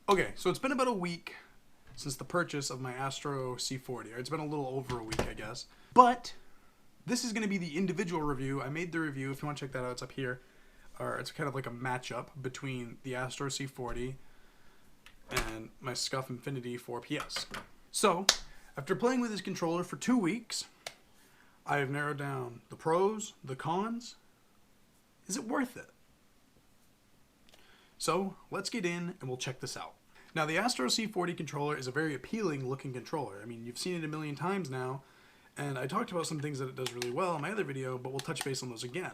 Okay, so it's been about a week since the purchase of my Astro C40. It's been a little over a week, I guess. But this is going to be the individual review. I made the review. If you want to check that out, it's up here. Or it's kind of like a matchup between the Astro C40 and my Scuff Infinity 4PS. So, after playing with this controller for 2 weeks, I have narrowed down the pros, the cons. Is it worth it? So, let's get in and we'll check this out. Now, the Astro C40 controller is a very appealing looking controller. I mean, you've seen it a million times now, and I talked about some things that it does really well in my other video, but we'll touch base on those again.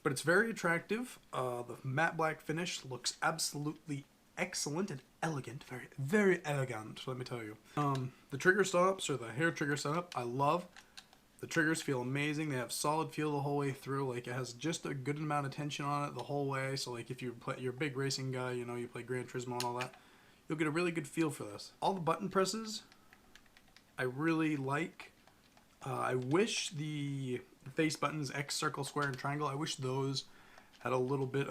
But it's very attractive. The matte black finish looks absolutely excellent and elegant. Very, very elegant, let me tell you. The trigger stops, or the hair trigger setup, I love. The triggers feel amazing. They have solid feel the whole way through. Like, it has just a good amount of tension on it the whole way. So, like, if you're a big racing guy, you know, you play Gran Turismo and all that, you'll get a really good feel for this. All the button presses, I really like. I wish the face buttons, X, circle, square, and triangle, I wish those had a little bit,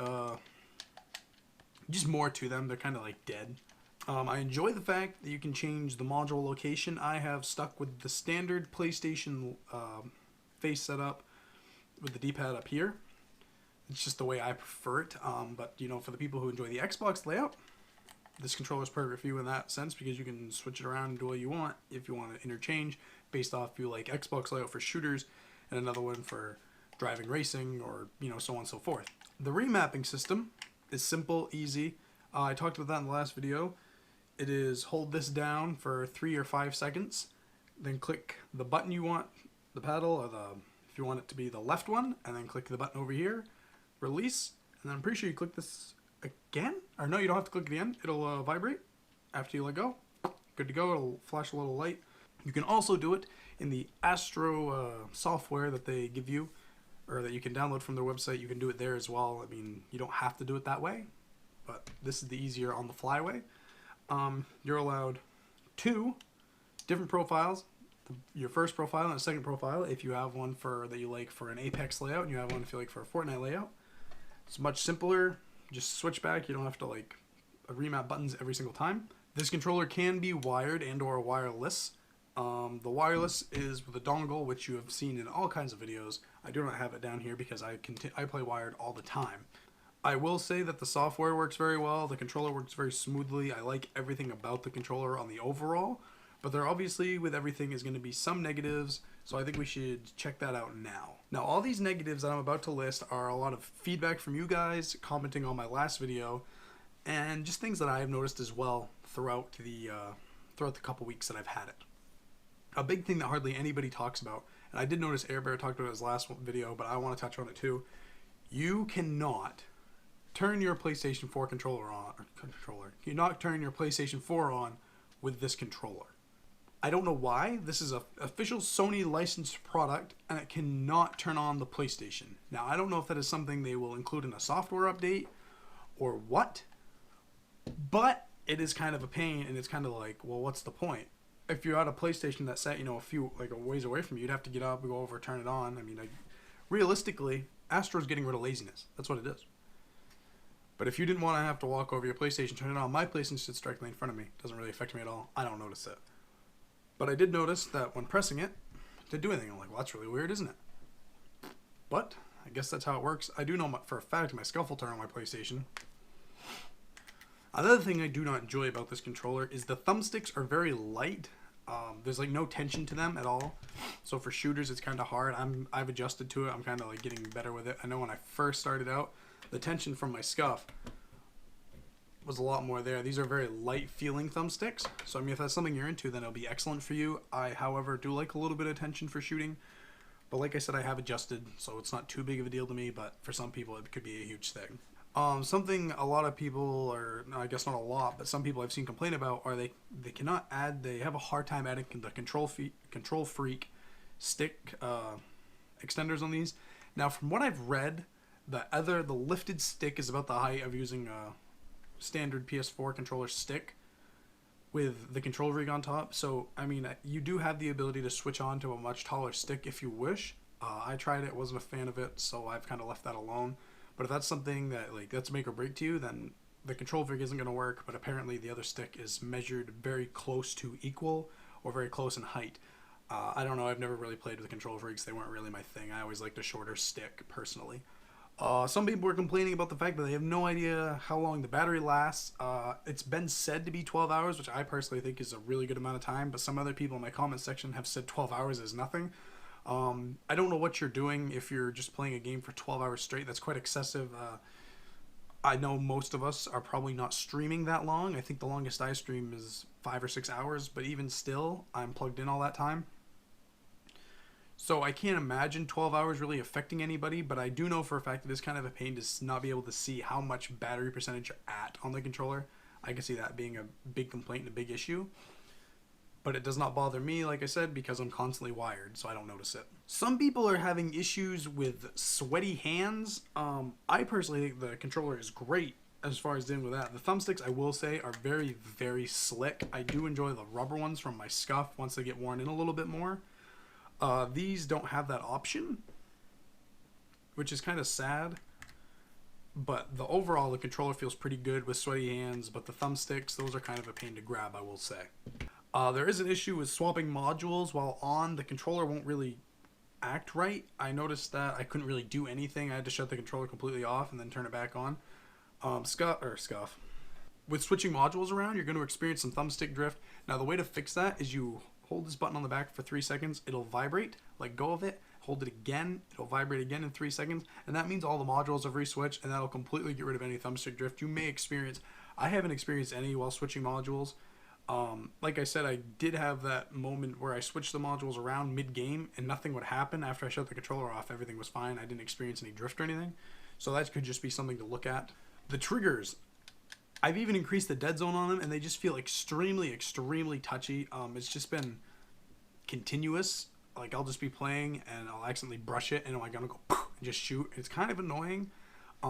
just more to them. They're kind of like dead. I enjoy the fact that you can change the module location. I have stuck with the standard PlayStation face setup with the D-pad up here. It's just the way I prefer it. But, you know, for the people who enjoy the Xbox layout, this controller is perfect for you in that sense, because you can switch it around and do what you want if you want to interchange based off you like Xbox layout for shooters and another one for driving racing, or, you know, so on and so forth. The remapping system is simple, easy. I talked about that in the last video. It is hold this down for 3 or 5 seconds, then click the button you want, the paddle, or if you want it to be the left one, and then click the button over here, release, and then I'm pretty sure you click this again, or no, you don't have to click it again. It'll vibrate after you let go. Good to go. It'll flash a little light. You can also do it in the Astro software that they give you, or that you can download from their website. You can do it there as well. I mean, you don't have to do it that way, but this is the easier on the fly way. You're allowed 2 different profiles. Your first profile and a second profile, if you have one that you like for an Apex layout, and you have one if you like for a Fortnite layout. It's much simpler. Just switch back. You don't have to like remap buttons every single time. This controller can be wired and or wireless. The wireless is with a dongle, which you have seen in all kinds of videos. I do not have it down here because I play wired all the time. I will say that the software works very well. The controller works very smoothly. I like everything about the controller on the overall, but there obviously with everything is going to be some negatives, so I think we should check that out now. Now, all these negatives that I'm about to list are a lot of feedback from you guys commenting on my last video, and just things that I have noticed as well throughout the couple weeks that I've had it. A big thing that hardly anybody talks about, and I did notice Air Bear talked about it in his last video, but I want to touch on it too. You cannot turn your PlayStation 4 controller on, you cannot turn your PlayStation 4 on with this controller. I don't know why. This is an official Sony licensed product, and it cannot turn on the PlayStation. Now, I don't know if that is something they will include in a software update or what, but it is kind of a pain, and it's kind of like, well, what's the point? If you're at a PlayStation that's set, you know, a ways away from you, you'd have to get up, go over, turn it on. I mean, realistically, Astro's getting rid of laziness. That's what it is. But if you didn't want to have to walk over your PlayStation, turn it on, my PlayStation sits directly in front of me. It doesn't really affect me at all. I don't notice it. But I did notice that when pressing it, it didn't do anything. I'm like, well, that's really weird, isn't it? But I guess that's how it works. I do know for a fact my Scuff will turn on my PlayStation. Another thing I do not enjoy about this controller is the thumbsticks are very light. There's like no tension to them at all. So for shooters, it's kind of hard. I've adjusted to it. I'm kind of like getting better with it. I know when I first started out, the tension from my Scuff was a lot more there. These are very light feeling thumbsticks. So I mean, if that's something you're into, then it'll be excellent for you. I, however, do like a little bit of tension for shooting. But like I said, I have adjusted, so it's not too big of a deal to me, but for some people, it could be a huge thing. Something a lot of people, or no, I guess not a lot, but some people I've seen complain about are they cannot add, they have a hard time adding the Control Freak stick extenders on these. Now, from what I've read, the lifted stick is about the height of using a standard PS4 controller stick with the control rig on top. So, I mean, you do have the ability to switch on to a much taller stick if you wish. I tried it, wasn't a fan of it, so I've kind of left that alone. But if that's something that, like, that's make or break to you, then the control fig isn't going to work, but apparently the other stick is measured very close to equal or very close in height. I don't know. I've never really played with control figs. They weren't really my thing. I always liked a shorter stick, personally. Some people were complaining about the fact that they have no idea how long the battery lasts. It's been said to be 12 hours, which I personally think is a really good amount of time, but some other people in my comment section have said 12 hours is nothing. I don't know what you're doing if you're just playing a game for 12 hours straight. That's quite excessive. I know most of us are probably not streaming that long. I think the longest I stream is 5 or 6 hours, but even still, I'm plugged in all that time. So I can't imagine 12 hours really affecting anybody, but I do know for a fact it is kind of a pain to not be able to see how much battery percentage you're at on the controller. I can see that being a big complaint and a big issue. But it does not bother me, like I said, because I'm constantly wired, so I don't notice it. Some people are having issues with sweaty hands. I personally think the controller is great as far as dealing with that. The thumbsticks, I will say, are very, very slick. I do enjoy the rubber ones from my Scuff once they get worn in a little bit more. These don't have that option, which is kind of sad. But the controller feels pretty good with sweaty hands, but the thumbsticks, those are kind of a pain to grab, I will say. There is an issue with swapping modules while on. The controller won't really act right. I noticed that I couldn't really do anything. I had to shut the controller completely off and then turn it back on. Scuff. With switching modules around, you're going to experience some thumbstick drift. Now, the way to fix that is you hold this button on the back for 3 seconds. It'll vibrate. Let go of it. Hold it again. It'll vibrate again in 3 seconds. And that means all the modules have re-switched, and that'll completely get rid of any thumbstick drift you may experience. I haven't experienced any while switching modules. Like I said, I did have that moment where I switched the modules around mid-game and nothing would happen. After I shut the controller off, everything was fine. I didn't experience any drift or anything. So that could just be something to look at. The triggers, I've even increased the dead zone on them and they just feel extremely, extremely touchy. It's just been continuous. Like I'll just be playing and I'll accidentally brush it and I'm gonna go and just shoot. It's kind of annoying.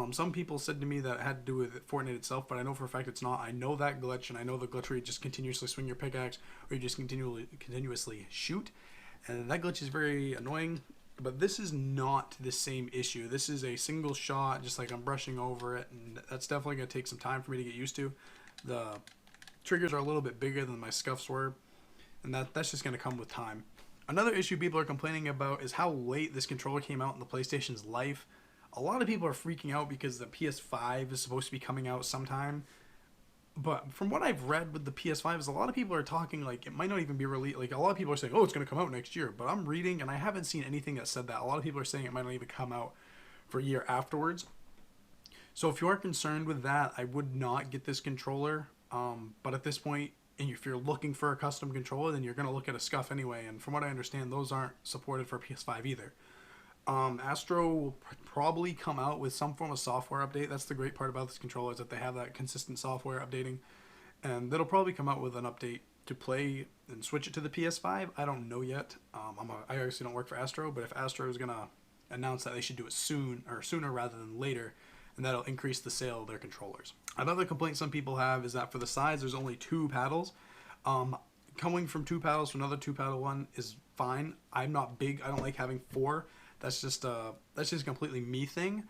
Some people said to me that it had to do with Fortnite itself, but I know for a fact it's not. I know that glitch, and I know the glitch where you just continuously swing your pickaxe or you just continuously shoot, and that glitch is very annoying. But this is not the same issue. This is a single shot, just like I'm brushing over it, and that's definitely going to take some time for me to get used to. The triggers are a little bit bigger than my Scuffs were, and that's just going to come with time. Another issue people are complaining about is how late this controller came out in the PlayStation's life. A lot of people are freaking out because the PS5 is supposed to be coming out sometime. But from what I've read with the PS5 is a lot of people are talking like it might not even be released. Like a lot of people are saying, oh, it's going to come out next year. But I'm reading and I haven't seen anything that said that. A lot of people are saying it might not even come out for a year afterwards. So if you are concerned with that, I would not get this controller. But at this point, and if you're looking for a custom controller, then you're going to look at a Scuff anyway. And from what I understand, those aren't supported for PS5 either. Astro will probably come out with some form of software update. That's the great part about this controller is that they have that consistent software updating. And that'll probably come out with an update to play and switch it to the PS5. I don't know yet. I obviously don't work for Astro, but if Astro is going to announce that they should do it sooner rather than later, and that'll increase the sale of their controllers. Another complaint some people have is that for the sides, there's only 2 paddles. Coming from 2 paddles to another 2 paddle one is fine. I'm not big. I don't like having 4. That's just a completely me thing.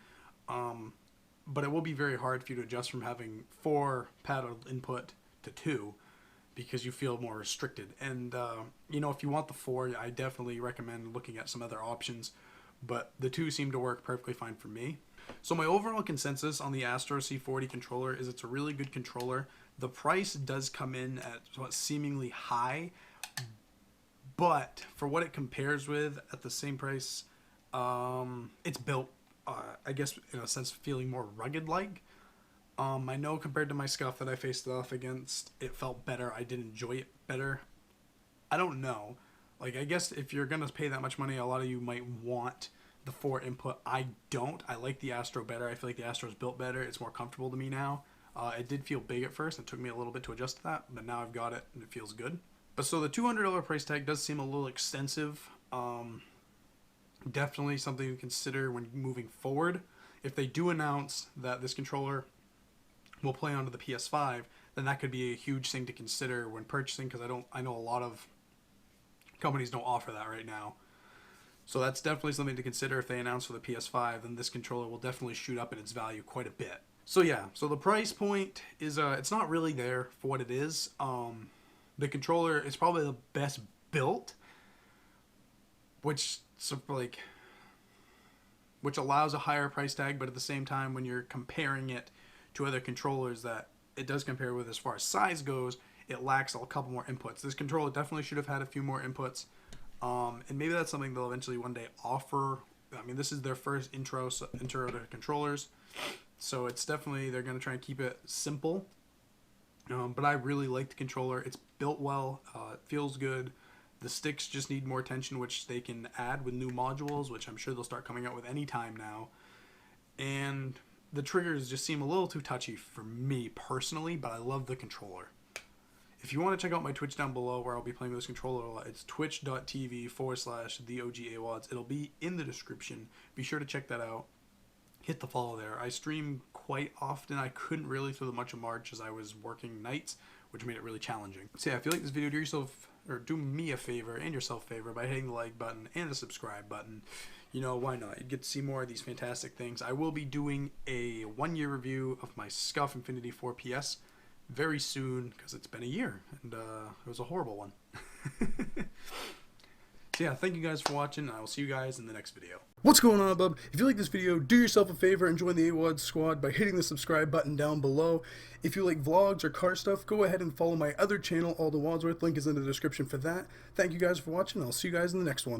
But it will be very hard for you to adjust from having 4 paddle input to 2 because you feel more restricted. And, if you want the 4, I definitely recommend looking at some other options. But the 2 seem to work perfectly fine for me. So my overall consensus on the Astro C40 controller is it's a really good controller. The price does come in at what seemingly high. But for what it compares with at the same price... it's built, I guess, in a sense, feeling more rugged-like. I know compared to my Scuff that I faced it off against, it felt better. I did enjoy it better. I don't know. Like, I guess if you're going to pay that much money, a lot of you might want the 4 input. I don't. I like the Astro better. I feel like the Astro's built better. It's more comfortable to me now. It did feel big at first. It took me a little bit to adjust to that, but now I've got it and it feels good. But so the $200 price tag does seem a little extensive. Definitely something to consider when moving forward. If they do announce that this controller will play onto the PS5, then that could be a huge thing to consider when purchasing, because I know a lot of companies don't offer that right now. So that's definitely something to consider if they announce for the PS5, then this controller will definitely shoot up in its value quite a bit. So yeah, so the price point is it's not really there for what it is. The controller is probably the best built, which like which allows a higher price tag, but at the same time, when you're comparing it to other controllers that it does compare with as far as size goes, it lacks a couple more inputs. This controller definitely should have had a few more inputs, and maybe that's something they'll eventually one day offer. I mean, this is their first intro to controllers, so it's definitely they're going to try and keep it simple. But I really like the controller. It's built well. It feels good. The sticks just need more attention, which they can add with new modules, which I'm sure they'll start coming out with any time now. And the triggers just seem a little too touchy for me personally, but I love the controller. If you want to check out my Twitch down below where I'll be playing with this controller a lot, it's twitch.tv/theogawads. It'll be in the description. Be sure to check that out. Hit the follow there. I stream quite often. I couldn't really through the much of March as I was working nights, which made it really challenging. So yeah, if you like this video, do me a favor and yourself a favor by hitting the like button and the subscribe button. You know, why not? You get to see more of these fantastic things. I will be doing a 1-year review of my Scuff Infinity 4 PS very soon because it's been a year and it was a horrible one. So yeah, thank you guys for watching, and I will see you guys in the next video. What's going on, bub? If you like this video, do yourself a favor and join the Awads squad by hitting the subscribe button down below. If you like vlogs or car stuff, go ahead and follow my other channel, All the Wadsworth. Link is in the description for that. Thank you guys for watching. I'll see you guys in the next one.